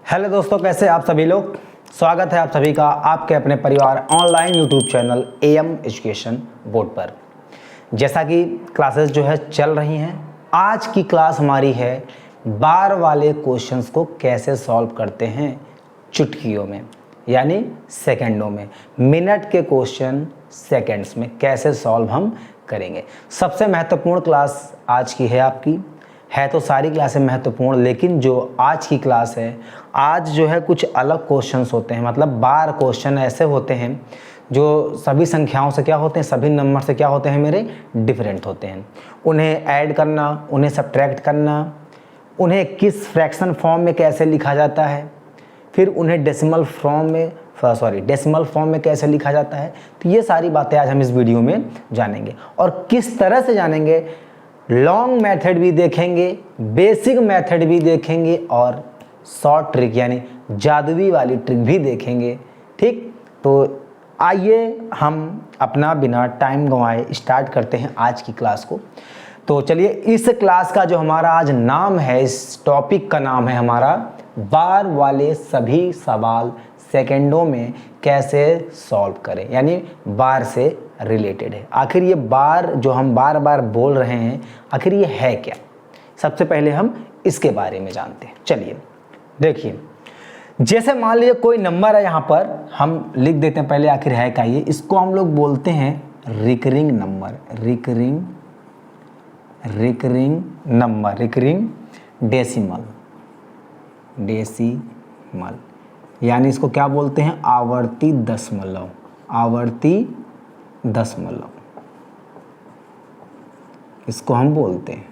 Hello दोस्तों, कैसे आप सभी लोग। स्वागत है आप सभी का आपके अपने परिवार online YouTube channel M education board पर। जैसा कि क्लासेस जो है चल रही हैं, आज की क्लास हमारी है बार वाले क्वेश्चंस को कैसे सॉल्व करते हैं चुटकियों में, यानी सेकंडों में। मिनट के क्वेश्चन सेकंड्स में कैसे सॉल्व हम करेंगे। सबसे महत्वपूर्ण क्लास आज की है आपकी। है तो सारी क्लासें महत्वपूर्ण, लेकिन जो आज की क्लास है, आज जो है कुछ अलग क्वेश्चंस होते हैं। मतलब बार क्वेश्चन ऐसे होते हैं जो सभी संख्याओं से क्या होते हैं, सभी नंबर से क्या होते हैं मेरे, डिफरेंट होते हैं। उन्हें ऐड करना, उन्हें सब्ट्रैक्ट करना, उन्हें किस फ्रैक्शन फॉर्म में कैसे लिखा जाता है, फिर उन्हें डेसिमल फॉर्म में कैसे लिखा जाता है। तो ये सारी बातें आज हम इस वीडियो में जानेंगे। और किस तरह से जानेंगे, लॉन्ग मेथड भी देखेंगे, बेसिक मेथड भी देखेंगे और शॉर्ट ट्रिक यानी जादुई वाली ट्रिक भी देखेंगे। ठीक, तो आइए हम अपना बिना टाइम गंवाए स्टार्ट करते हैं आज की क्लास को। तो चलिए, इस क्लास का जो हमारा आज नाम है, इस टॉपिक का नाम है हमारा बार वाले सभी सवाल सेकंडों में कैसे सॉल्व करें, यानी बार से रिलेटेड है। आखिर ये बार जो हम बार बार बोल रहे हैं, आखिर ये है क्या। सबसे पहले हम इसके बारे में जानते हैं। चलिए देखिए, जैसे मान लीजिए कोई नंबर है, यहाँ पर हम लिख देते हैं पहले आखिर है क्या ये। इसको हम लोग बोलते हैं recurring number, recurring number, recurring decimal, यानी इसको क्या बोलते हैं, आवर्ती दशमलव, आवर्ती दशमलव इसको हम बोलते हैं।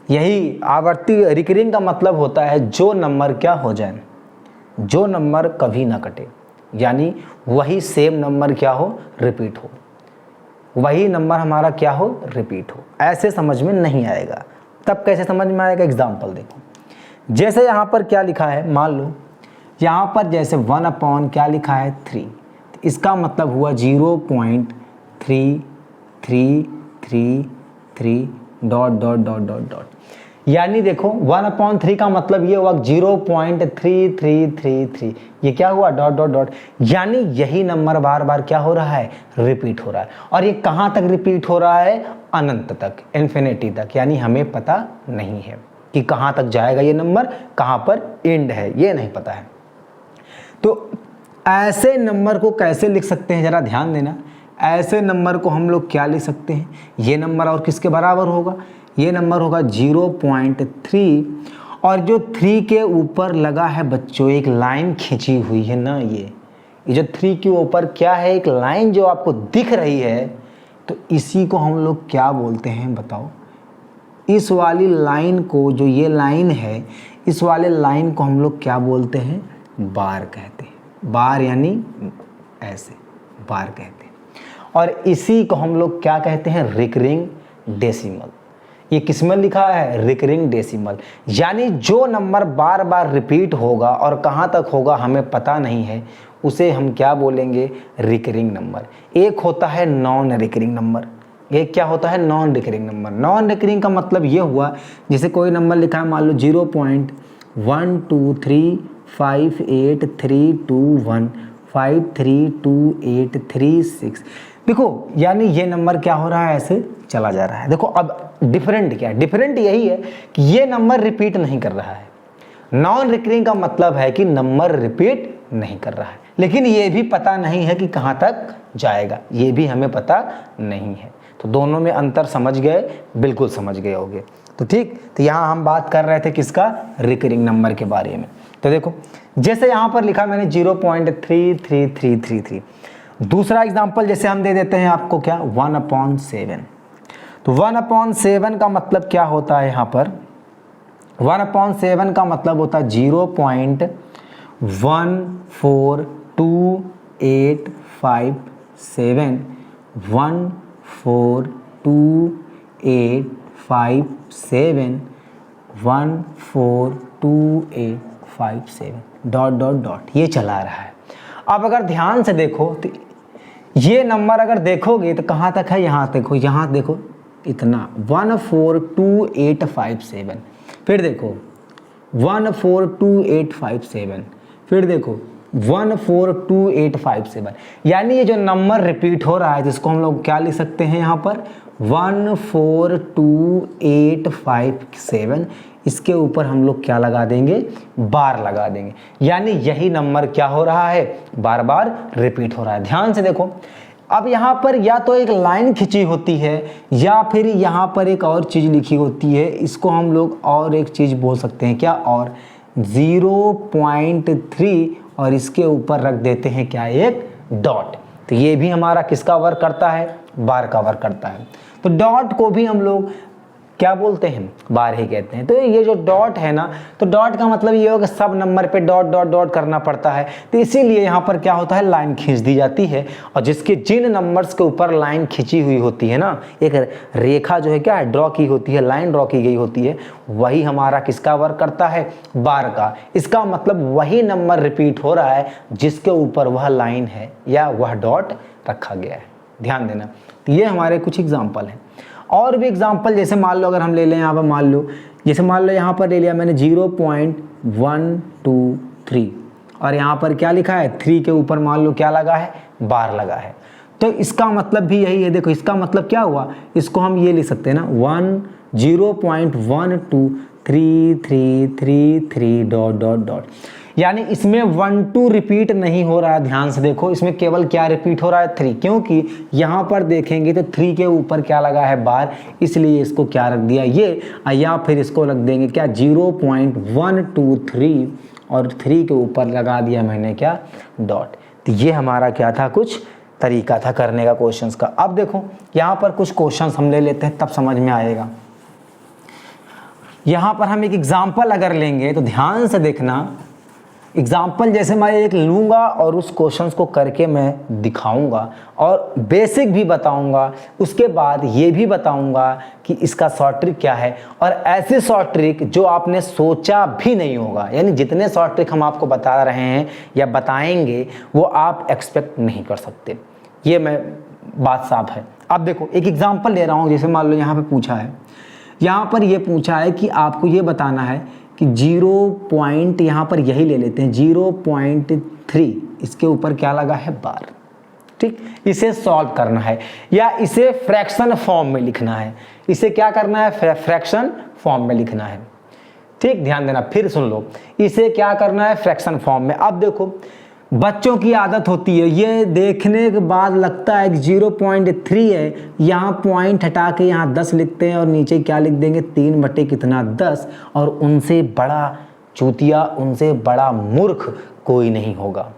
यही आवर्ती रिकरिंग का मतलब होता है जो नंबर क्या हो जाए, जो नंबर कभी ना कटे, यानी वही सेम नंबर क्या हो, रिपीट हो, वही नंबर हमारा क्या हो, रिपीट हो। ऐसे समझ में नहीं आएगा। तब कैसे समझ में आएगा, एग्जाम्पल देखो। जैसे यहाँ पर क्या लिखा है, मान लो यहाँ पर जैसे 1/, क्या लिखा है, 3। इसका मतलब हुआ 0.3333 ... यानी देखो 1/3 का मतलब ये हुआ 0.3333। ये क्या हुआ, ... यानी यही नंबर बार बार क्या हो रहा है, रिपीट हो रहा है। और ये कहाँ तक रिपीट हो रहा है, अनंत तक, इन्फिनिटी तक। यानी हमें पता नहीं है कि कहाँ तक जाएगा ये नंबर, कहाँ पर एंड है, ये नहीं पता है। तो ऐसे नंबर को कैसे लिख सकते हैं, जरा ध्यान देना। ऐसे नंबर को हम लोग क्या लिख सकते हैं, ये नंबर और किसके बराबर होगा, ये नंबर होगा 0.3। और जो 3 के ऊपर लगा है बच्चों एक लाइन खींची हुई है ना, ये जो 3 के ऊपर क्या है, एक लाइन जो आपको दिख रही है, तो इसी को हम लोग क्या बोलते हैं बताओ। इस वाली लाइन को, जो ये लाइन है, इस वाले लाइन को हम लोग क्या बोलते हैं, बार कहते हैं। बार यानी ऐसे, बार कहते हैं। और इसी को हम लोग क्या कहते हैं, रिकरिंग डेसिमल। ये किस में लिखा है, रिकरिंग डेसिमल। यानी जो नंबर बार बार रिपीट होगा और कहाँ तक होगा हमें पता नहीं है, उसे हम क्या बोलेंगे, रिकरिंग नंबर। एक होता है नॉन रिकरिंग नंबर, एक क्या होता है, non recurring number. Non recurring का मतलब ये हुआ, जैसे कोई नंबर लिखा है, मान लो 0.123583215328336। देखो, यानी ये नंबर क्या हो रहा है, ऐसे चला जा रहा है। देखो अब डिफरेंट क्या है, डिफरेंट यही है कि ये नंबर रिपीट नहीं कर रहा है। नॉन रिकरिंग का मतलब है कि नंबर रिपीट नहीं कर रहा है, लेकिन ये भी पता नहीं है कि कहाँ तक जाएगा, ये भी हमें पता नहीं है। तो दोनों में अंतर समझ गए, बिल्कुल समझ गए होंगे। तो ठीक, तो यहाँ हम बात कर रहे थे किसका, रिकरिंग नंबर के बारे में। तो देखो, जैसे यहाँ पर लिखा मैंने 0.33333। दूसरा एग्जाम्पल जैसे हम दे देते हैं आपको, क्या, 1/7। तो 1/7 का मतलब क्या होता है, यहाँ पर 1/7 का मतलब होता है 0.14285 14285 14285 ... ये चला रहा है। अब अगर ध्यान से देखो तो ये नंबर अगर देखोगे तो कहाँ तक है, यहाँ देखो, यहाँ देखो, इतना 14285 फिर देखो 142857, फिर देखो 142857, यानी ये जो नंबर रिपीट हो रहा है जिसको हम लोग क्या लिख सकते हैं यहाँ पर 142857, इसके ऊपर हम लोग क्या लगा देंगे, बार लगा देंगे, यानी यही नंबर क्या हो रहा है, बार बार रिपीट हो रहा है। ध्यान से देखो, अब यहाँ पर या तो एक लाइन खिंची होती है या फिर यहाँ पर एक और चीज़ लिखी होती है, इसको हम लोग और एक चीज़ बोल सकते हैं क्या, और 0.3 और इसके ऊपर रख देते हैं क्या, एक डॉट। तो ये भी हमारा किसका वर्क करता है, बार का वर्क करता है। तो डॉट को भी हम लोग क्या बोलते हैं, बार ही कहते हैं। तो ये जो डॉट है ना, तो डॉट का मतलब ये होगा सब नंबर पे डॉट डॉट डॉट करना पड़ता है, तो इसीलिए यहाँ पर क्या होता है, लाइन खींच दी जाती है। और जिसके जिन नंबर्स के ऊपर लाइन खींची हुई होती है ना, एक रेखा जो है क्या है, ड्रॉ की होती है, लाइन ड्रॉ की गई होती है, वही हमारा किसका वर्क करता है, बार का। इसका मतलब वही नंबर रिपीट हो रहा है जिसके ऊपर वह लाइन है या वह डॉट रखा गया है। ध्यान देना। तो ये हमारे कुछ एग्जाम्पल हैं। और भी एग्जाम्पल जैसे मान लो अगर हम ले लें यहाँ पर, मान लो जैसे मान लो यहाँ पर ले लिया मैंने 0.123 और यहाँ पर क्या लिखा है, 3 के ऊपर मान लो क्या लगा है, बार लगा है। तो इसका मतलब भी यही है। देखो इसका मतलब क्या हुआ, इसको हम ये लिख सकते हैं ना 0.12333 डॉट डॉट डॉट, यानी इसमें 1 2 रिपीट नहीं हो रहा है। ध्यान से देखो, इसमें केवल क्या रिपीट हो रहा है, 3, क्योंकि यहाँ पर देखेंगे तो 3 के ऊपर क्या लगा है, बार, इसलिए इसको क्या रख दिया ये, या फिर इसको रख देंगे क्या 0.123 और 3 के ऊपर लगा दिया मैंने क्या, डॉट। तो ये हमारा क्या था, कुछ तरीका था करने का क्वेश्चंस का। अब देखो यहाँ पर कुछ क्वेश्चंस हम ले लेते हैं, तब समझ में आएगा। यहाँ पर हम एक एग्जाम्पल अगर लेंगे तो ध्यान से देखना, एग्जाम्पल जैसे मैं एक लूँगा और उस क्वेश्चंस को करके मैं दिखाऊंगा और बेसिक भी बताऊंगा, उसके बाद ये भी बताऊंगा कि इसका शॉर्ट ट्रिक क्या है, और ऐसे शॉर्ट ट्रिक जो आपने सोचा भी नहीं होगा, यानी जितने शॉर्ट ट्रिक हम आपको बता रहे हैं या बताएंगे वो आप एक्सपेक्ट नहीं कर सकते। ये मैं बात साफ है। अब देखो एक एग्जाम्पल ले रहा हूँ, जैसे मान लो यहाँ पर पूछा है, यहाँ पर ये पूछा है कि आपको ये बताना है कि 0. यहाँ पर यही ले लेते हैं 0.3, इसके ऊपर क्या लगा है, बार। ठीक, इसे सॉल्व करना है या इसे फ्रैक्शन फॉर्म में लिखना है। इसे क्या करना है, फ्रैक्शन फॉर्म में लिखना है। ठीक, ध्यान देना, फिर सुन लो, इसे क्या करना है, फ्रैक्शन फॉर्म में। अब देखो बच्चों की आदत होती है, ये देखने के बाद लगता है कि 0.3 है, यहाँ पॉइंट हटा के यहाँ 10 लिखते हैं और नीचे क्या लिख देंगे, 3/10, और उनसे बड़ा चूतिया, उनसे बड़ा मूर्ख कोई नहीं होगा।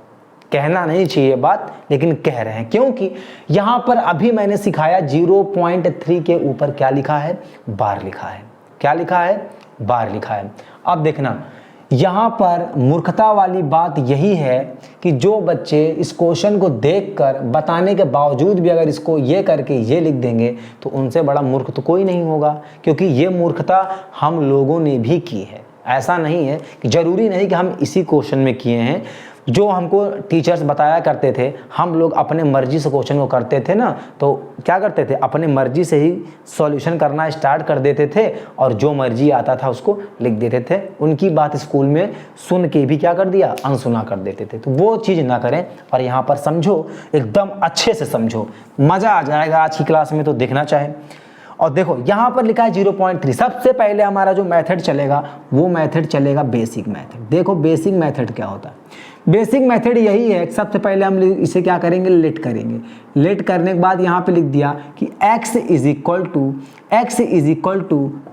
कहना नहीं चाहिए बात, लेकिन कह रहे हैं, क्योंकि यहाँ पर अभी मैंने सिखाया 0.3 के ऊपर क्या लिखा है, बार लिखा है। क्या लिखा है, बार लिखा है। अब देखना यहाँ पर मूर्खता वाली बात यही है कि जो बच्चे इस क्वेश्चन को देखकर बताने के बावजूद भी अगर इसको ये करके ये लिख देंगे तो उनसे बड़ा मूर्ख तो कोई नहीं होगा, क्योंकि ये मूर्खता हम लोगों ने भी की है। ऐसा नहीं है कि जरूरी नहीं कि हम इसी क्वेश्चन में किए हैं। जो हमको टीचर्स बताया करते थे, हम लोग अपने मर्जी से क्वेश्चन को करते थे ना, तो क्या करते थे, अपने मर्जी से ही सॉल्यूशन करना स्टार्ट कर देते थे और जो मर्जी आता था उसको लिख देते थे। उनकी बात स्कूल में सुन के भी क्या कर दिया, अनसुना कर देते थे। तो वो चीज़ ना करें और यहाँ पर समझो, एकदम अच्छे से समझो, मज़ा आ जाएगा आज की क्लास में, तो देखना चाहे। और देखो यहाँ पर लिखा है 0.3। सबसे पहले हमारा जो मेथड चलेगा वो मेथड चलेगा बेसिक मेथड। देखो बेसिक मेथड क्या होता है, बेसिक मेथड यही है, सबसे पहले हम इसे क्या करेंगे, लेट करेंगे। लेट करने के बाद यहाँ पे लिख दिया कि x is equal to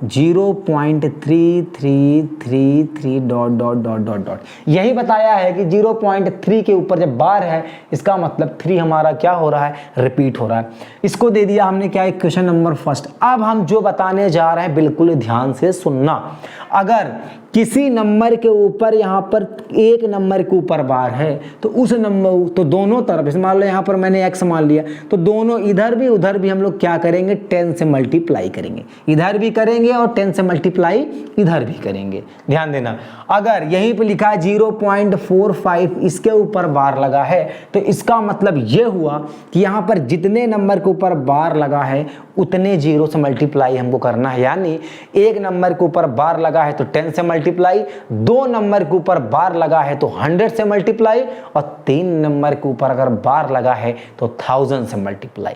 0.3333 dot dot dot dot dot. यही बताया है कि 0.3 के ऊपर जब बार है, इसका मतलब 3 हमारा क्या हो रहा है, रिपीट हो रहा है। इसको दे दिया हमने क्या, क्वेश्चन नंबर फर्स्ट। अब हम जो बताने जा रहे हैं बिल्कुल ध्यान से सुनना। अगर किसी नंबर के ऊपर यहाँ पर एक नंबर के ऊपर बार है तो उस नंबर, तो दोनों तरफ, मान लो यहाँ पर मैंने x मान लिया, तो दोनों इधर भी उधर भी हम लोग क्या करेंगे, 10 से मल्टीप्लाई करेंगे। इधर भी करेंगे और 10 से मल्टीप्लाई इधर भी करेंगे। ध्यान देना, अगर यहीं पे लिखा है 0.45, इसके ऊपर बार लगा है, तो इसका मतलब ये हुआ कि यहाँ पर जितने नंबर के ऊपर बार लगा है उतने जीरो से मल्टीप्लाई हमको करना है। यानी एक नंबर के ऊपर बार लगा है तो 10 से मल्टीप्लाई, 2 नंबर के ऊपर बार लगा है तो 100 से मल्टीप्लाई, और 3 नंबर के ऊपर अगर बार लगा है तो 1000 से मल्टीप्लाई।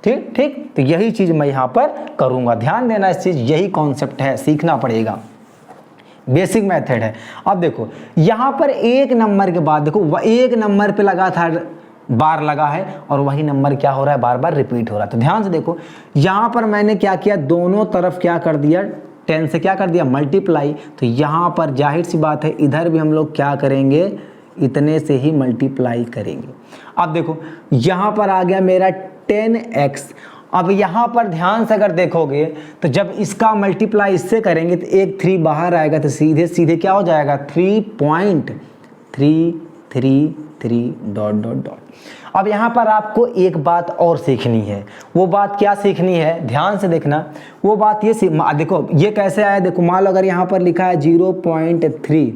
ठीक ठीक, तो यही चीज मैं यहाँ पर करूँगा, ध्यान देना इस चीज, यही कॉन्सेप्ट है, सीखना पड़ेगा, बेसिक मेथड है। अब देखो यहाँ पर एक नंबर के बाद देखो एक नंबर पे लगा था बार लगा है और वही नंबर क्या हो रहा है, बार बार रिपीट हो रहा है। तो ध्यान से देखो यहाँ पर मैंने क्या किया, दोनों तरफ क्या कर दिया, 10 से क्या कर दिया मल्टीप्लाई। तो यहाँ पर जाहिर सी बात है इधर भी हम लोग क्या करेंगे, इतने से ही मल्टीप्लाई करेंगे। अब देखो यहाँ पर आ गया मेरा 10x। अब यहाँ पर ध्यान से अगर देखोगे तो जब इसका मल्टीप्लाई इससे करेंगे तो एक 3 बाहर आएगा तो सीधे सीधे क्या हो जाएगा 3.333 डॉट डॉट डॉट। अब यहाँ पर आपको एक बात और सीखनी है, वो बात क्या सीखनी है, ध्यान से देखना। वो बात ये देखो ये कैसे आया, देखो मान लो अगर यहाँ पर लिखा है 0.3,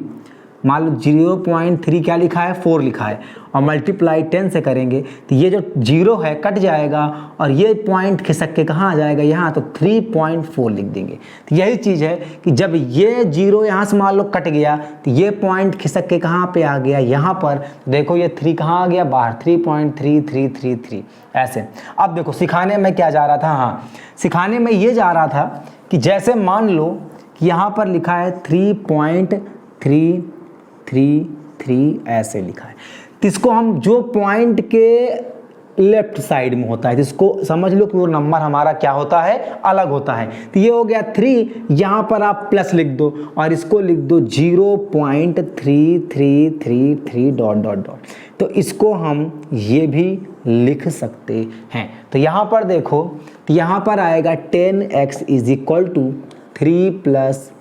मान लो 0.3 क्या लिखा है 4 लिखा है, और मल्टीप्लाई 10 से करेंगे तो ये जो 0 है कट जाएगा और ये पॉइंट खिसक के कहाँ आ जाएगा यहाँ, तो 3.4 लिख देंगे। तो यही चीज़ है कि जब ये 0 यहाँ से मान लो कट गया तो ये पॉइंट खिसक के कहाँ पे आ गया यहाँ पर, देखो ये 3 कहाँ आ गया बाहर, 3.3333 ऐसे। अब देखो सिखाने में क्या जा रहा था, हाँ सिखाने में ये जा रहा था कि जैसे मान लो कि यहाँ पर लिखा है 3.333 ऐसे लिखा है, तो इसको हम जो पॉइंट के लेफ्ट साइड में होता है इसको समझ लो कि वो नंबर हमारा क्या होता है, अलग होता है। तो ये हो गया 3, यहाँ पर आप प्लस लिख दो और इसको लिख दो 0.3333 डॉट डॉट डॉट। तो इसको हम ये भी लिख सकते हैं। तो यहाँ पर देखो, तो यहाँ पर आएगा 10x is equal to 3 plus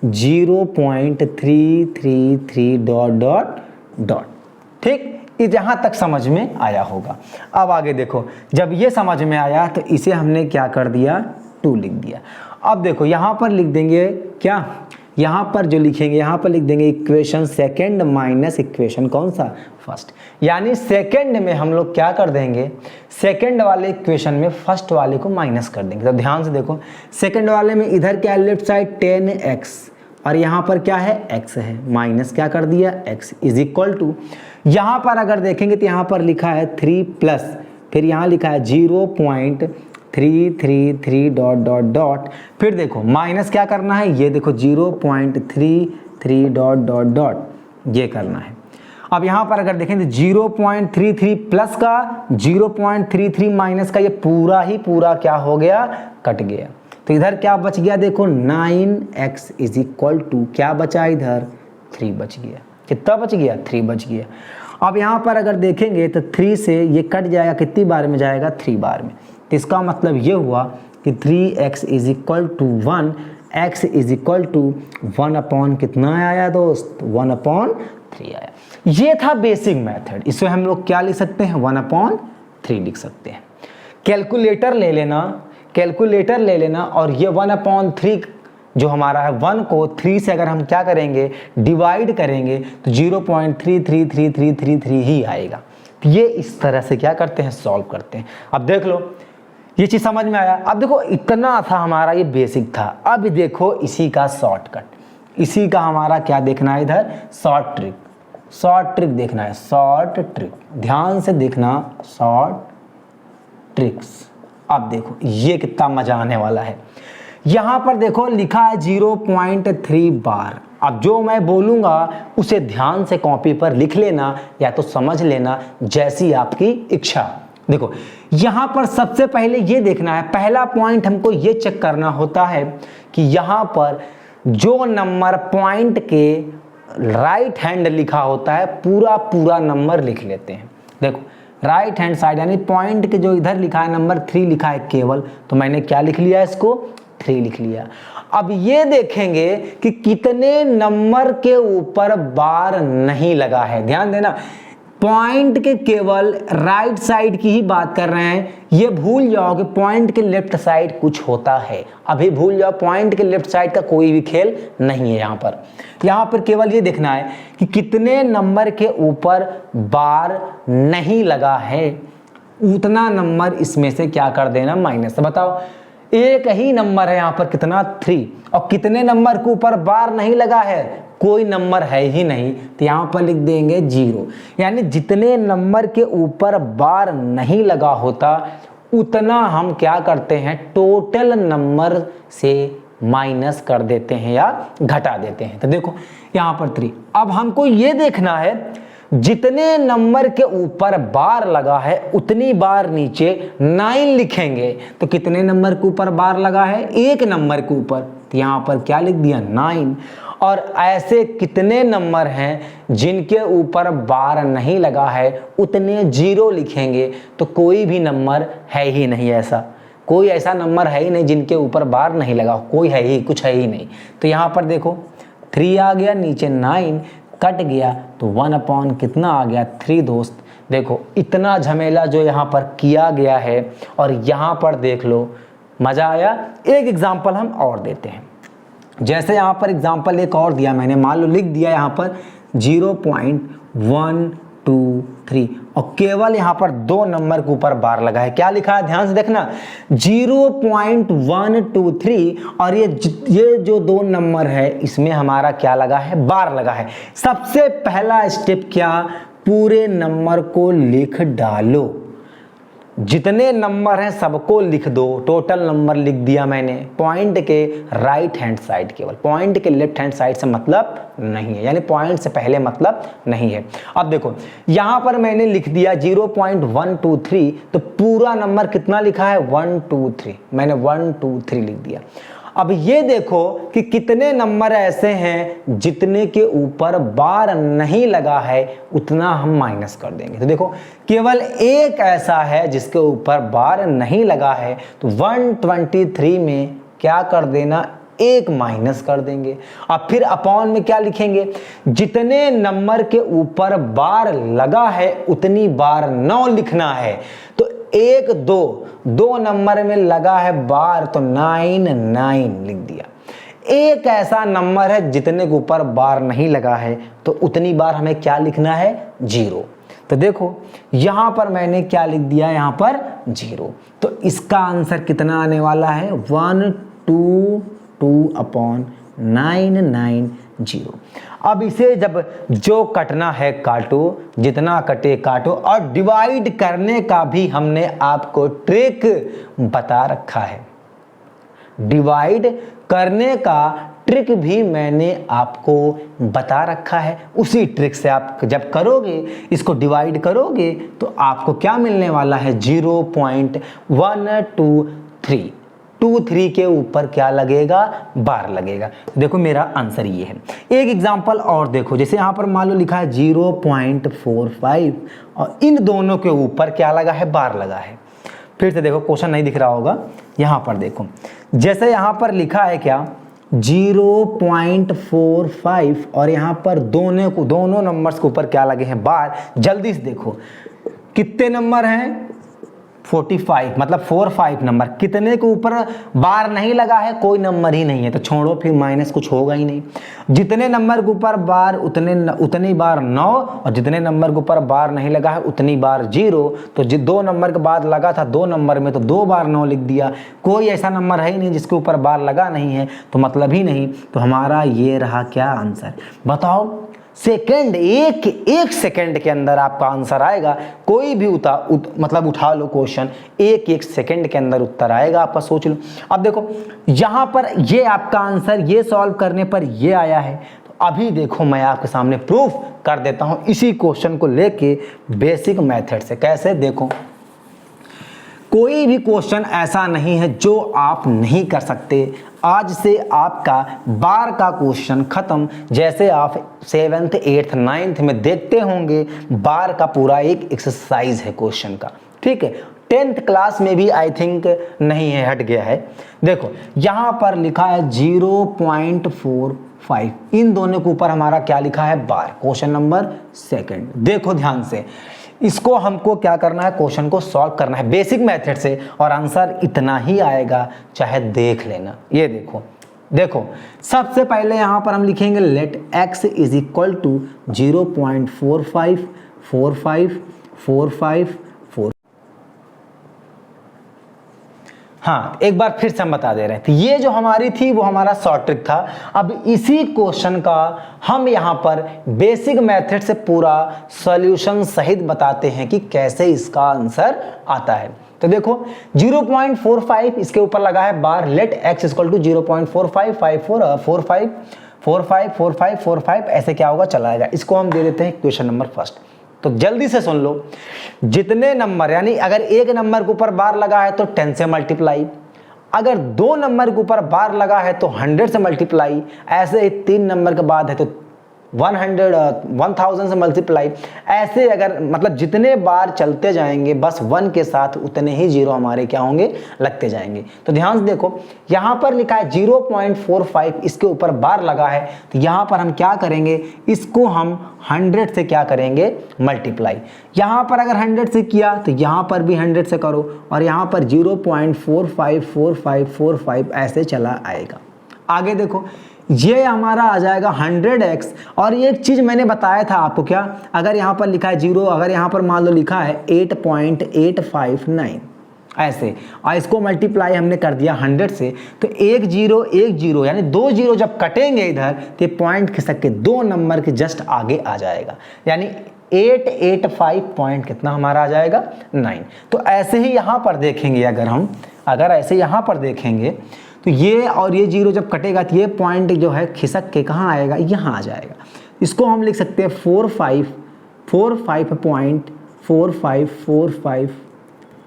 0.333 dot dot dot. ठीक, यहाँ तक समझ में आया होगा। अब आगे देखो, जब ये समझ में आया तो इसे हमने क्या कर दिया 2 लिख दिया। अब देखो यहाँ पर लिख देंगे क्या, यहाँ पर जो लिखेंगे यहाँ पर लिख देंगे इक्वेशन सेकंड माइनस इक्वेशन कौन सा फर्स्ट। यानी सेकंड में हम लोग क्या कर देंगे, सेकंड वाले इक्वेशन में फर्स्ट वाले को माइनस कर देंगे। तो ध्यान से देखो सेकंड वाले में इधर क्या है लेफ्ट साइड 10x और यहाँ पर क्या है x है, माइनस क्या कर दिया x इज इक्वल टू, यहाँ पर अगर देखेंगे तो यहाँ पर लिखा है 3 प्लस, फिर यहाँ लिखा है 0.333 डॉट डॉट डॉट, फिर देखो माइनस क्या करना है, ये देखो 0.33 डॉट डॉट डॉट ये करना है। अब यहाँ पर अगर देखें तो 0.33 प्लस का 0.33 माइनस का ये पूरा ही पूरा क्या हो गया, कट गया। तो इधर क्या बच गया देखो 9x इज इक्वल टू क्या बचा इधर 3 बच गया। कितना बच गया 3 बच गया। अब यहाँ पर अगर देखेंगे तो 3 से ये कट जाएगा, कितनी बार में जाएगा 3 बार में। तो इसका मतलब ये हुआ कि 3x is equal to 1, x is equal to 1 upon कितना आया दोस्त 1/3 आया। ये था बेसिक मेथड। इसमें हम लोग क्या लिख सकते हैं 1/3 लिख सकते हैं। कैलकुलेटर ले लेना, कैलकुलेटर ले लेना और ये 1/3 जो हमारा है 1 को 3 से अगर हम क्या करेंगे डिवाइड करेंगे तो 0.33333 ही आएगा। तो ये इस तरह से क्या करते हैं सॉल्व करते हैं। अब देख लो ये चीज़ समझ में आया। अब देखो इतना था हमारा ये बेसिक था। अब देखो इसी का शॉर्टकट, इसी का हमारा क्या देखना है इधर शॉर्ट ट्रिक, शॉर्ट ट्रिक देखना है, शॉर्ट ट्रिक ध्यान से देखना शॉर्ट ट्रिक्स। अब देखो ये कितना मजा आने वाला है। यहाँ पर देखो लिखा है 0.3 बार। अब जो मैं बोलूँगा उसे ध्यान से कॉपी पर लिख लेना या तो समझ लेना जैसी आपकी इच्छा। देखो यहाँ पर सबसे पहले ये देखना है, पहला पॉइंट हमको ये चेक करना होता है कि यहाँ पर जो नंबर पॉइंट के राइट हैंड लिखा होता है पूरा पूरा नंबर लिख लेते हैं। देखो राइट हैंड साइड यानी पॉइंट के जो इधर लिखा है नंबर 3 लिखा है केवल, तो मैंने क्या लिख लिया इसको 3 लिख लिया। अब ये देखेंगे कि कितने नंबर के ऊपर बार नहीं लगा है। ध्यान देना पॉइंट के केवल राइट साइड की ही बात कर रहे हैं। ये भूल जाओ कि पॉइंट के लेफ्ट साइड कुछ होता है, अभी भूल जाओ पॉइंट के लेफ्ट साइड का कोई भी खेल नहीं है। यहाँ पर केवल ये देखना है कि कितने नंबर के ऊपर बार नहीं लगा है, उतना नंबर इसमें से क्या कर देना माइनस। बताओ एक ही नंबर है यहाँ पर, कितना 3, और कितने नंबर के ऊपर बार नहीं लगा है, कोई नंबर है ही नहीं, तो यहाँ पर लिख देंगे 0। यानी जितने नंबर के ऊपर बार नहीं लगा होता उतना हम क्या करते हैं, टोटल नंबर से माइनस कर देते हैं या घटा देते हैं। तो देखो यहाँ पर 3। अब हमको ये देखना है जितने नंबर के ऊपर बार लगा है उतनी बार नीचे 9 लिखेंगे। तो कितने नंबर के ऊपर बार लगा है, एक नंबर के ऊपर, तो यहाँ पर क्या लिख दिया 9। और ऐसे कितने नंबर हैं जिनके ऊपर बार नहीं लगा है, उतने 0 लिखेंगे। तो कोई भी नंबर है ही नहीं ऐसा, कोई ऐसा नंबर है ही नहीं जिनके ऊपर बार नहीं लगा, कोई है ही, कुछ है ही नहीं। तो यहाँ पर देखो 3 आ गया, नीचे 9 कट गया, तो 1 कितना आ गया 3 दोस्त। देखो इतना झमेला जो यहाँ पर किया गया है, और यहाँ पर देख लो मज़ा आया। एक एग्जाम्पल हम और देते हैं, जैसे यहाँ पर एग्जाम्पल एक और दिया मैंने, मान लो लिख दिया यहाँ पर 0.123, और केवल यहाँ पर 2 नंबर के ऊपर बार लगा है। क्या लिखा है, ध्यान से देखना, 0.123, और ये जो 2 नंबर है इसमें हमारा क्या लगा है, बार लगा है। सबसे पहला स्टेप क्या, पूरे नंबर को लिख डालो, जितने नंबर हैं सबको लिख दो। टोटल नंबर लिख दिया मैंने, पॉइंट के राइट हैंड साइड, केवल पॉइंट के लेफ्ट हैंड साइड से मतलब नहीं है, यानी पॉइंट से पहले मतलब नहीं है। अब देखो यहाँ पर मैंने लिख दिया 0.123, तो पूरा नंबर कितना लिखा है 123, मैंने 123 लिख दिया। अब ये देखो कि कितने नंबर ऐसे हैं जितने के ऊपर बार नहीं लगा है, उतना हम माइनस कर देंगे। तो देखो केवल एक ऐसा है जिसके ऊपर बार नहीं लगा है, तो 123 में क्या कर देना, 1 माइनस कर देंगे। अब फिर अपॉन में क्या लिखेंगे, जितने नंबर के ऊपर बार लगा है उतनी बार 9 लिखना है। तो 1 2 नंबर में लगा है बार, तो 9 लिख दिया। एक ऐसा नंबर है जितने के ऊपर बार नहीं लगा है, तो उतनी बार हमें क्या लिखना है, 0। तो देखो यहां पर मैंने क्या लिख दिया, यहां पर 0। तो इसका आंसर कितना आने वाला है, 122/990। अब इसे जब जो कटना है काटो, जितना कटे काटो, और डिवाइड करने का भी हमने आपको ट्रिक बता रखा है। डिवाइड करने का ट्रिक भी मैंने आपको बता रखा है। उसी ट्रिक से आप जब करोगे, इसको डिवाइड करोगे, तो आपको क्या मिलने वाला है, 0.123। 23 के ऊपर क्या लगेगा, बार लगेगा। देखो मेरा आंसर ये है। एक एग्जांपल और देखो, जैसे यहाँ पर मान लो लिखा है 0.45, और इन दोनों के ऊपर क्या लगा है, बार लगा है। फिर से देखो, क्वेश्चन नहीं दिख रहा होगा, यहाँ पर देखो, जैसे यहाँ पर लिखा है क्या, 0.45, और यहाँ पर दोनों नंबर्स के ऊपर क्या लगे हैं, बार। जल्दी से देखो कितने नंबर हैं, 45, मतलब 45 नंबर, कितने के ऊपर बार नहीं लगा है, कोई नंबर ही नहीं है, तो छोड़ो, फिर माइनस कुछ होगा ही नहीं। जितने नंबर के ऊपर बार उतनी बार 9, और जितने नंबर के ऊपर बार नहीं लगा है उतनी बार 0। तो 2 नंबर के बाद लगा था 2 नंबर में, तो 2 बार 9 लिख दिया। कोई ऐसा नंबर है ही नहीं जिसके ऊपर बार लगा नहीं है, तो मतलब ही नहीं। तो हमारा ये रहा क्या आंसर, बताओ। सेकंड, एक सेकंड के अंदर आपका आंसर आएगा। कोई भी मतलब उठा लो क्वेश्चन, एक सेकंड के अंदर उत्तर आएगा आपका, सोच लो। अब देखो यहां पर ये आपका आंसर, ये सॉल्व करने पर ये आया है। तो अभी देखो मैं आपके सामने प्रूफ कर देता हूं इसी क्वेश्चन को लेके बेसिक मेथड से। कैसे, देखो कोई भी क्वेश्चन ऐसा नहीं है जो आप नहीं कर सकते। आज से आपका बार का क्वेश्चन खत्म। जैसे आप 7th 8th 9th में देखते होंगे, बार का पूरा एक एक्सरसाइज है क्वेश्चन का, ठीक है। 10th क्लास में भी आई थिंक नहीं है, हट गया है। देखो यहाँ पर लिखा है 0.45, इन दोनों के ऊपर हमारा क्या लिखा है, बार। Question number 2। देखो ध्यान से, इसको हमको क्या करना है, क्वेश्चन को सॉल्व करना है बेसिक मेथड से, और आंसर इतना ही आएगा, चाहे देख लेना। ये देखो सबसे पहले यहां पर हम लिखेंगे let x is equal to 0.45454545। हाँ, एक बार फिर से हम बता दे रहे थे, ये जो हमारी थी वो हमारा शॉर्ट ट्रिक था। अब इसी क्वेश्चन का हम यहाँ पर बेसिक मेथड से पूरा सॉल्यूशन सहित बताते हैं कि कैसे इसका आंसर आता है। तो देखो 0.45 इसके ऊपर लगा है बार, लेट x इक्वल टू 0.45 ऐसे क्या होगा चला जाएगा। इसको हम दे देते हैं क्वेश्चन नंबर फर्स्ट। तो जल्दी से सुन लो, जितने नंबर यानी अगर एक नंबर के ऊपर बार लगा है तो 10 से मल्टीप्लाई, अगर 2 नंबर के ऊपर बार लगा है तो 100 से मल्टीप्लाई, ऐसे ही 3 नंबर के बाद है तो 1000 से मल्टीप्लाई। ऐसे अगर मतलब जितने बार चलते जाएंगे बस 1 के साथ उतने ही जीरो हमारे क्या होंगे, लगते जाएंगे। तो ध्यान से देखो, यहाँ पर लिखा है 0.45 इसके ऊपर बार लगा है, तो यहाँ पर हम क्या करेंगे, इसको हम 100 से क्या करेंगे, मल्टीप्लाई। यहाँ पर अगर 100 से किया तो यहाँ पर भी 100 से करो, और यहाँ पर 0.454545 ऐसे चला आएगा। आगे देखो, ये हमारा आ जाएगा 100x। और एक चीज मैंने बताया था आपको, क्या, अगर यहाँ पर लिखा है 0, अगर यहाँ पर मान लो लिखा है 8.859 ऐसे, और इसको मल्टीप्लाई हमने कर दिया 100 से, तो 1 0 यानी 2 0 जब कटेंगे इधर तो पॉइंट खिसक के 2 नंबर के जस्ट आगे आ जाएगा, यानी 885 पॉइंट कितना हमारा आ जाएगा, 9। तो ऐसे ही यहाँ पर देखेंगे, अगर ऐसे यहाँ पर देखेंगे तो ये और ये 0 जब कटेगा तो ये पॉइंट जो है खिसक के कहाँ आएगा, यहाँ आ जाएगा। इसको हम लिख सकते हैं 45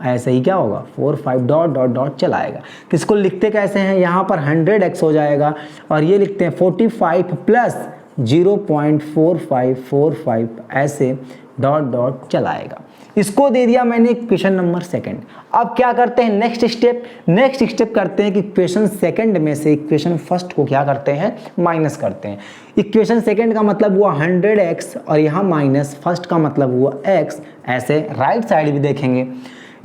ऐसे ही क्या होगा, 45 डॉट डॉट डॉट चलाएगा। तो इसको लिखते कैसे हैं, यहाँ पर 100x हो जाएगा, और ये लिखते हैं 45 प्लस 0.4545 ऐसे डॉट डॉट चलाएगा। इसको दे दिया मैंने क्वेश्चन नंबर सेकंड। अब क्या करते हैं, नेक्स्ट स्टेप करते हैं कि इक्वेशन सेकंड में से इक्वेशन फर्स्ट को क्या करते हैं, माइनस करते हैं। इक्वेशन सेकंड का मतलब हुआ 100x और यहाँ माइनस फर्स्ट का मतलब हुआ x। ऐसे राइट साइड भी देखेंगे,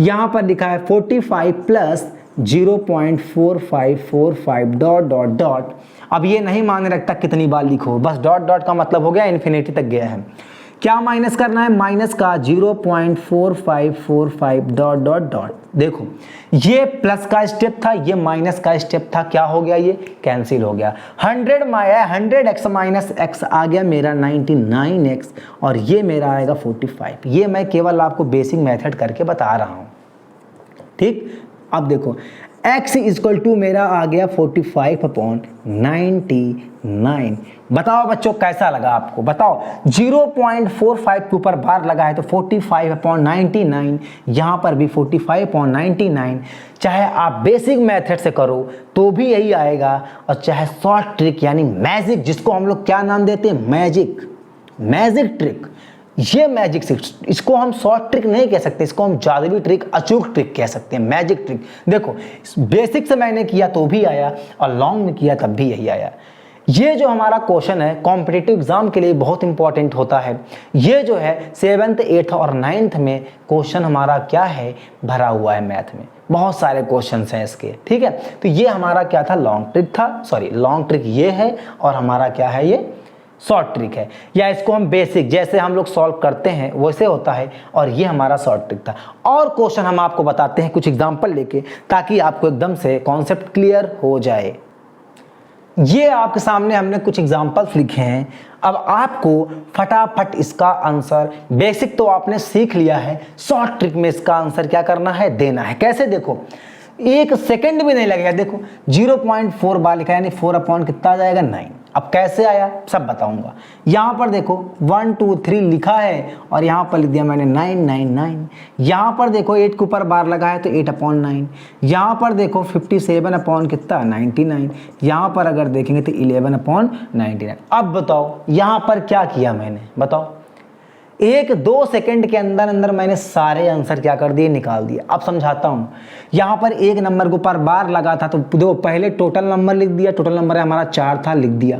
यहाँ पर लिखा है 45 प्लस 0.4545 डॉट डॉट डॉट। अब ये नहीं माने रखता कितनी बार लिखो, बस डॉट डॉट का मतलब हो गया इन्फिनिटी तक गया है। क्या माइनस करना है, माइनस का 0.4545 डॉट डॉट डॉट। देखो ये प्लस का स्टेप था, ये माइनस का स्टेप था, क्या हो गया, ये कैंसिल हो गया। 100x माइनस x आ गया मेरा 99x, और ये मेरा आएगा 45। ये मैं केवल आपको बेसिक मेथड करके बता रहा हूँ, ठीक। अब देखो x इक्वल टू मेरा आ गया 45/99। बताओ बच्चों कैसा लगा आपको, बताओ। 0.45 के ऊपर बार लगा है तो 45/99, यहाँ पर भी 45/99। चाहे आप बेसिक मेथड से करो तो भी यही आएगा, और चाहे शॉर्ट ट्रिक यानी मैजिक, जिसको हम लोग क्या नाम देते हैं, मैजिक ट्रिक। ये मैजिक ट्रिक, इसको हम शॉर्ट ट्रिक नहीं कह सकते, इसको हम जादुई ट्रिक, अचूक ट्रिक कह सकते हैं, मैजिक ट्रिक। देखो बेसिक से मैंने किया तो भी आया, और लॉन्ग में किया तब भी यही आया। ये जो हमारा क्वेश्चन है कॉम्पिटिटिव एग्जाम के लिए बहुत इंपॉर्टेंट होता है। ये जो है 7th 8th और 9th में क्वेश्चन हमारा क्या है, भरा हुआ है मैथ में, बहुत सारे क्वेश्चंस हैं इसके, ठीक है। तो ये हमारा क्या था, लॉन्ग ट्रिक ये है, और हमारा क्या है, ये शॉर्ट ट्रिक है। या इसको हम बेसिक, जैसे हम लोग सॉल्व करते हैं वैसे होता है, और ये हमारा शॉर्ट ट्रिक था। और क्वेश्चन हम आपको बताते हैं कुछ एग्जांपल लेके, ताकि आपको एकदम से कॉन्सेप्ट क्लियर हो जाए। ये आपके सामने हमने कुछ एग्जांपल्स लिखे हैं। अब आपको फटाफट इसका आंसर, बेसिक तो आपने सीख लिया है, शॉर्ट ट्रिक में इसका आंसर क्या करना है, देना है। कैसे, देखो 1 सेकंड भी नहीं लगेगा। देखो 0.4 बार लिखा है, यानी 4 कितना आ जाएगा, 9। अब कैसे आया सब बताऊंगा। यहाँ पर देखो 1 2 3 लिखा है, और यहाँ पर लिख दिया मैंने 999। यहाँ पर देखो 8 के ऊपर बार लगा है तो 8/9। यहाँ पर देखो 57 कितना, 99। यहाँ पर अगर देखेंगे तो 11/99। अब बताओ यहाँ पर क्या किया मैंने, बताओ। 1-2 सेकंड के अंदर मैंने सारे आंसर क्या कर दिए, निकाल दिए। अब समझाता हूँ। यहाँ पर 1 नंबर के ऊपर बार लगा था तो देखो पहले टोटल नंबर लिख दिया, टोटल नंबर है हमारा 4 था, लिख दिया।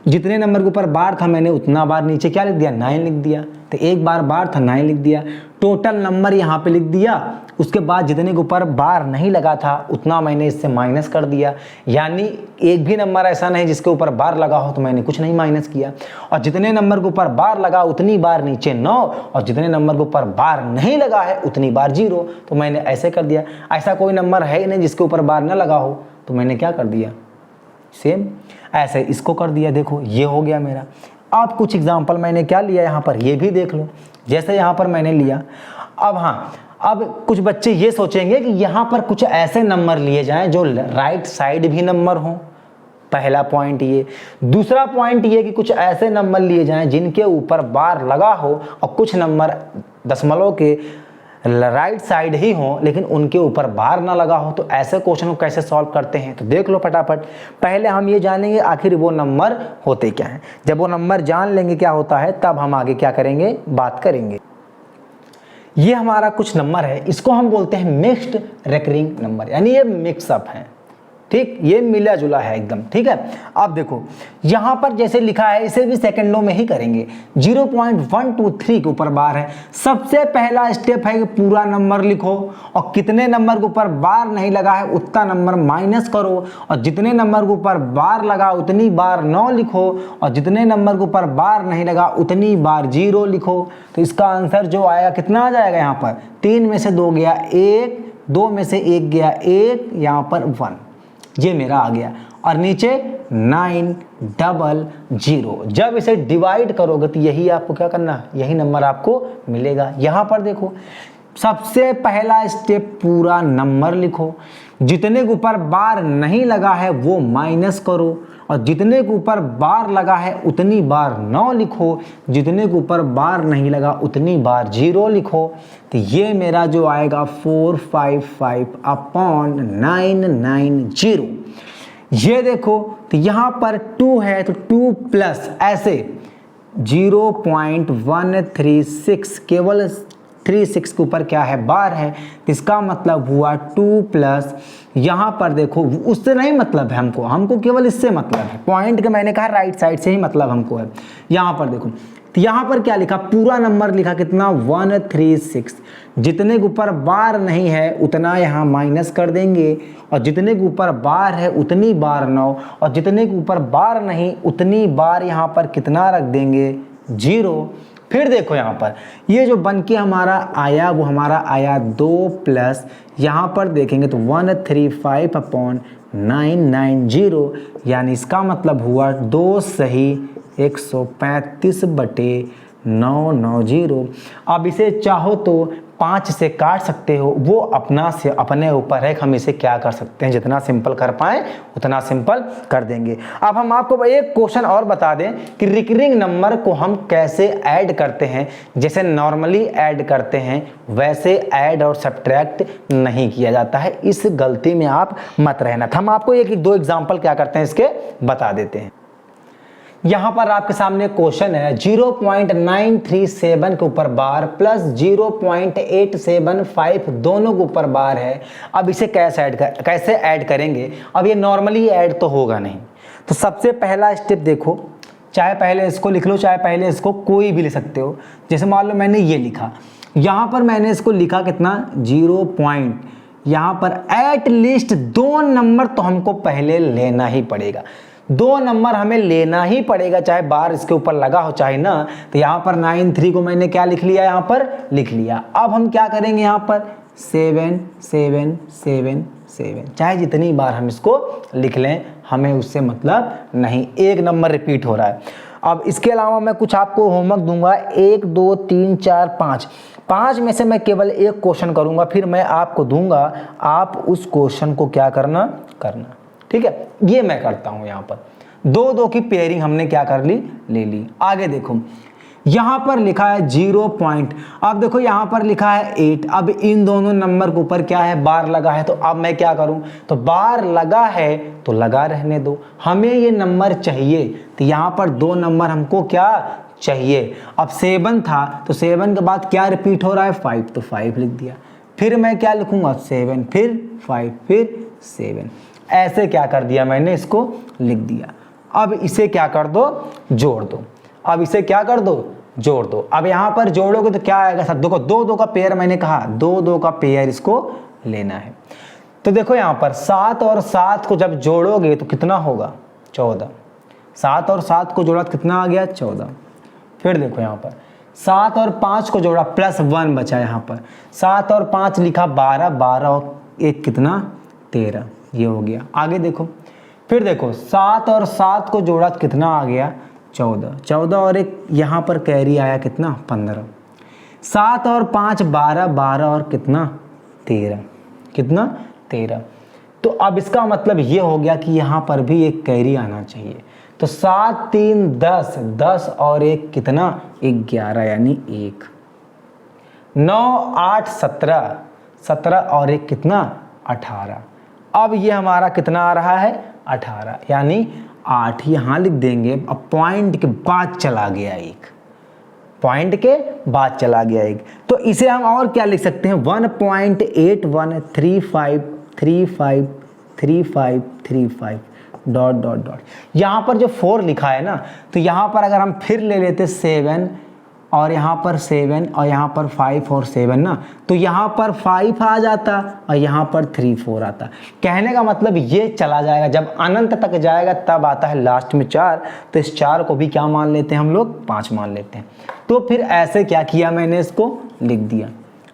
जितने नंबर के ऊपर बार था मैंने उतना बार नीचे क्या लिख दिया, 9 लिख दिया। तो एक बार बार था 9 लिख दिया। टोटल नंबर यहाँ पे लिख दिया, उसके बाद जितने के ऊपर बार नहीं लगा था उतना मैंने इससे माइनस कर दिया। यानी एक भी नंबर ऐसा नहीं जिसके ऊपर बार लगा हो तो मैंने कुछ नहीं माइनस किया। और जितने नंबर के ऊपर बार लगा उतनी बार नीचे 9, और जितने नंबर के ऊपर बार नहीं लगा है उतनी बार 0, तो मैंने ऐसे कर दिया। ऐसा कोई नंबर है ही नहीं जिसके ऊपर बार न लगा हो, तो मैंने क्या कर दिया, सेम ऐसे इसको कर दिया। देखो ये हो गया मेरा। अब कुछ एग्जाम्पल मैंने क्या लिया यहाँ पर, ये भी देख लो। जैसे यहाँ पर मैंने लिया, अब हाँ, अब कुछ बच्चे ये सोचेंगे कि यहाँ पर कुछ ऐसे नंबर लिए जाएं जो राइट साइड भी नंबर हों। पहला पॉइंट ये। दूसरा पॉइंट ये कि कुछ ऐसे नंबर लिए जाएं जिनके ऊपर बार लगा हो और कुछ नंबर दशमलव के राइट साइड ही हो लेकिन उनके ऊपर बार ना लगा हो। तो ऐसे क्वेश्चन को कैसे सॉल्व करते हैं, तो देख लो फटाफट। पहले हम ये जानेंगे आखिर वो नंबर होते क्या हैं। जब वो नंबर जान लेंगे क्या होता है तब हम आगे क्या करेंगे, बात करेंगे। ये हमारा कुछ नंबर है, इसको हम बोलते हैं मिक्स्ड रिकरिंग नंबर, यानी ये मिक्सअप है। ठीक, ये मिला जुला है एकदम। ठीक है, अब देखो यहाँ पर जैसे लिखा है इसे भी सेकंडों में ही करेंगे। 0.123 के ऊपर बार है। सबसे पहला स्टेप है कि पूरा नंबर लिखो और कितने नंबर के ऊपर बार नहीं लगा है उतना नंबर माइनस करो, और जितने नंबर के ऊपर बार लगा उतनी बार 9 लिखो, और जितने नंबर के ऊपर बार नहीं लगा उतनी बार 0 लिखो। तो इसका आंसर जो आएगा कितना आ जाएगा, यहाँ पर 3 में से 2 गया 1, 2 में से 1 गया 1, यहाँ पर 1, ये मेरा आ गया। और नीचे 900। जब इसे डिवाइड करोगे तो यही आपको क्या करना, यही नंबर आपको मिलेगा। यहाँ पर देखो सबसे पहला स्टेप पूरा नंबर लिखो, जितने के ऊपर बार नहीं लगा है वो माइनस करो, और जितने के ऊपर बार लगा है उतनी बार 9 लिखो, जितने के ऊपर बार नहीं लगा उतनी बार 0 लिखो। तो ये मेरा जो आएगा 455/990। ये देखो तो यहाँ पर 2 है तो 2 प्लस ऐसे 0.136, केवल 36 के ऊपर क्या है, बार है। इसका मतलब हुआ 2 प्लस, यहाँ पर देखो उससे नहीं मतलब है हमको केवल इससे मतलब है। पॉइंट के मैंने कहा राइट साइड से ही मतलब हमको है। यहाँ पर देखो तो यहाँ पर क्या लिखा, पूरा नंबर लिखा कितना, 136। जितने के ऊपर बार नहीं है उतना यहाँ माइनस कर देंगे, और जितने के ऊपर बार है उतनी बार 9, और जितने के ऊपर बार नहीं उतनी बार यहाँ पर कितना रख देंगे, 0। फिर देखो यहाँ पर ये जो बन के हमारा आया वो हमारा आया 2 प्लस, यहाँ पर देखेंगे तो 135/990, यानी इसका मतलब हुआ 2 सही 135/990। अब इसे चाहो तो 5 से काट सकते हो, वो अपने ऊपर है। हम इसे क्या कर सकते हैं, जितना सिंपल कर पाए उतना सिंपल कर देंगे। अब हम आपको एक क्वेश्चन और बता दें कि रिकरिंग नंबर को हम कैसे ऐड करते हैं। जैसे नॉर्मली ऐड करते हैं वैसे ऐड और सब्ट्रैक्ट नहीं किया जाता है, इस गलती में आप मत रहना। हम आपको एक 2 एग्जाम्पल क्या करते हैं इसके बता देते हैं। यहाँ पर आपके सामने क्वेश्चन है 0.937 के ऊपर बार प्लस 0.875 दोनों के ऊपर बार है। अब इसे कैसे ऐड करेंगे। अब ये नॉर्मली ऐड तो होगा नहीं, तो सबसे पहला स्टेप देखो, चाहे पहले इसको लिख लो चाहे पहले इसको कोई भी लिख सकते हो। जैसे मान लो मैंने ये लिखा, यहाँ पर मैंने इसको लिखा कितना 0. यहाँ पर एटलीस्ट 2 नंबर तो हमको पहले लेना ही पड़ेगा, 2 नंबर हमें लेना ही पड़ेगा, चाहे बार इसके ऊपर लगा हो चाहे ना। तो यहाँ पर 93 को मैंने क्या लिख लिया, यहाँ पर लिख लिया। अब हम क्या करेंगे, यहाँ पर 7 7 7 7, चाहे जितनी बार हम इसको लिख लें हमें उससे मतलब नहीं, 1 नंबर रिपीट हो रहा है। अब इसके अलावा मैं कुछ आपको होमवर्क दूंगा, 1 2 3 4 5 में से मैं केवल एक क्वेश्चन करूंगा, फिर मैं आपको दूंगा, आप उस क्वेश्चन को क्या करना, ठीक है। ये मैं करता हूं। यहाँ पर 2 की पेयरिंग हमने क्या कर ली, ले ली। आगे देखो यहाँ पर लिखा है 0. अब देखो यहाँ पर लिखा है 8। अब इन दोनों नंबर के ऊपर क्या है, बार लगा है। तो अब मैं क्या करूं, तो बार लगा है तो लगा रहने दो, हमें ये नंबर चाहिए। तो यहाँ पर 2 नंबर हमको क्या चाहिए। अब 7 था तो 7 के बाद क्या रिपीट हो रहा है, 5, तो 5 लिख दिया। फिर मैं क्या लिखूंगा, 7 फिर 5 फिर 7, ऐसे क्या कर दिया मैंने, इसको लिख दिया। अब इसे क्या कर दो, जोड़ दो। अब इसे क्या कर दो, जोड़ दो। अब यहाँ पर जोड़ोगे तो क्या आएगा सर, देखो दो दो का पेयर मैंने कहा, दो दो का पेयर इसको लेना है। तो देखो यहाँ पर 7 और 7 को जब जोड़ोगे तो कितना होगा 14, 7 और 7 को जोड़ा तो कितना आ गया 14। फिर देखो यहाँ पर 7 और 5 को जोड़ा प्लस 1 बचा, यहाँ पर 7 और 5 लिखा 12, 12 और 1 कितना 13, ये हो गया। आगे देखो, फिर देखो 7 और 7 को जोड़ा तो कितना आ गया 14, 14 और 1 यहाँ पर कैरी आया कितना 15, 7 और 5 12, 12 और कितना 13, कितना 13। तो अब इसका मतलब ये हो गया कि यहाँ पर भी एक कैरी आना चाहिए। तो 7 3 10, 10 और 1 कितना 11 यानी 1, 9 8 17, 17 और 1 कितना 18। अब ये हमारा कितना आ रहा है 18 यानी 8 यहाँ लिख देंगे। अब पॉइंट के बाद चला गया एक, पॉइंट के बाद चला गया एक, तो इसे हम और क्या लिख सकते हैं 1.81353535 डॉट डॉट डॉट। यहाँ पर जो 4 लिखा है ना, तो यहाँ पर अगर हम फिर ले लेते 7 और यहाँ पर 7 और यहाँ पर 5 और 7 ना, तो यहाँ पर 5 आ जाता और यहाँ पर 3 4 आता। कहने का मतलब ये चला जाएगा, जब अनंत तक जाएगा तब आता है लास्ट में 4, तो इस 4 को भी क्या मान लेते हैं हम लोग 5 मान लेते हैं। तो फिर ऐसे क्या किया मैंने इसको लिख दिया,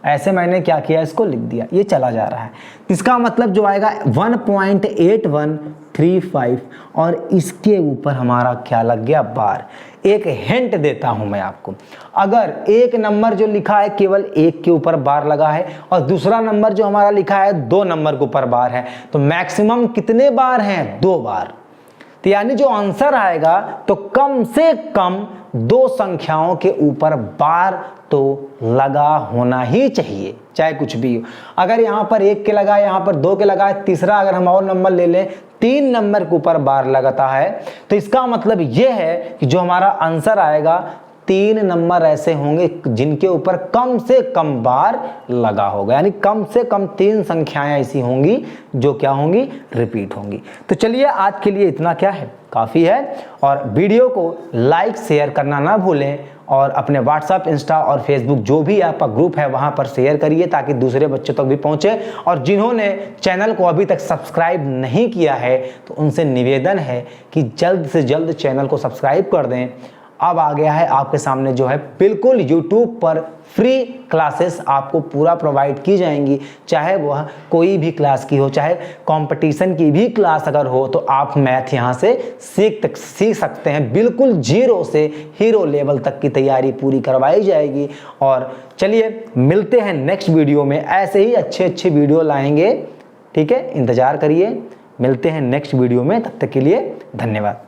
ऐसे मैंने क्या किया इसको लिख दिया, ये चला जा रहा है। इसका मतलब जो आएगा 1.8135 और इसके ऊपर हमारा क्या लग गया बार। एक हिंट देता हूं मैं आपको, अगर एक नंबर जो लिखा है केवल 1 के ऊपर बार लगा है और दूसरा नंबर जो हमारा लिखा है 2 नंबर के ऊपर बार है, तो मैक्सिमम कितने बार हैं 2 बार। तो यानी जो आंसर आएगा तो कम से कम 2 संख्याओं के ऊपर बार तो लगा होना ही चाहिए, चाहे कुछ भी हो। अगर यहाँ पर 1 के लगा, यहाँ पर 2 के लगा, तीसरा अगर हम और नंबर ले लें 3 नंबर के ऊपर बार लगाता है, तो इसका मतलब ये है कि जो हमारा आंसर आएगा 3 नंबर ऐसे होंगे जिनके ऊपर कम से कम बार लगा होगा, यानी कम से कम 3 संख्याएं ऐसी होंगी जो क्या होंगी रिपीट होंगी। तो चलिए आज के लिए इतना क्या है काफ़ी है, और वीडियो को लाइक शेयर करना ना भूलें और अपने व्हाट्सएप इंस्टा और फेसबुक जो भी आपका ग्रुप है वहां पर शेयर करिए ताकि दूसरे बच्चों तक भी पहुंचे। और जिन्होंने चैनल को अभी तक सब्सक्राइब नहीं किया है तो उनसे निवेदन है कि जल्द से जल्द चैनल को सब्सक्राइब कर दें। अब आ गया है आपके सामने जो है बिल्कुल YouTube पर फ्री क्लासेस आपको पूरा प्रोवाइड की जाएंगी, चाहे वह कोई भी क्लास की हो, चाहे कंपटीशन की भी क्लास अगर हो, तो आप मैथ यहाँ से सीख सकते हैं। बिल्कुल 0 से हीरो लेवल तक की तैयारी पूरी करवाई जाएगी। और चलिए मिलते हैं नेक्स्ट वीडियो में, ऐसे ही अच्छे वीडियो लाएंगे, ठीक है, इंतजार करिए। मिलते हैं नेक्स्ट वीडियो में, तब तक के लिए धन्यवाद।